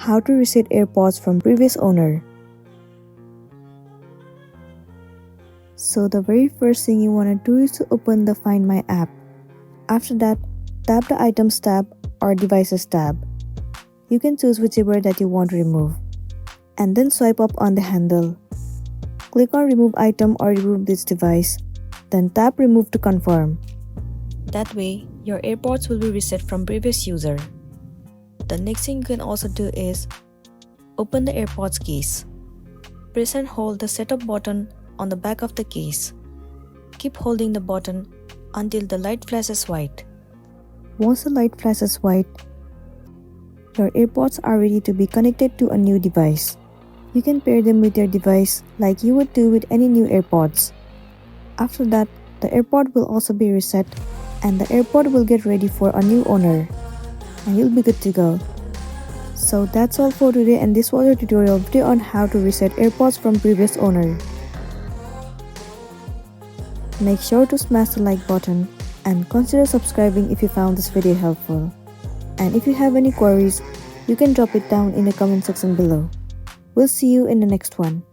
How to reset AirPods from previous owner. So the very first thing you want to do is to open the Find My app. After that, tap the Items tab or Devices tab. You can choose whichever that you want to remove. And then swipe up on the handle. Click on Remove Item or Remove this device. Then tap Remove to confirm. That way, your AirPods will be reset from previous user. The next thing you can also do is open the AirPods case. Press and hold the setup button on the back of the case. Keep holding the button until the light flashes white. Once the light flashes white, your AirPods are ready to be connected to a new device. You can pair them with your device like you would do with any new AirPods. After that, the AirPod will also be reset and the AirPod will get ready for a new owner. And you'll be good to go. So that's all for today, and this was a tutorial video on how to reset AirPods from previous owner. Make sure to smash the like button and consider subscribing if you found this video helpful. And if you have any queries, you can drop it down in the comment section below. We'll see you in the next one.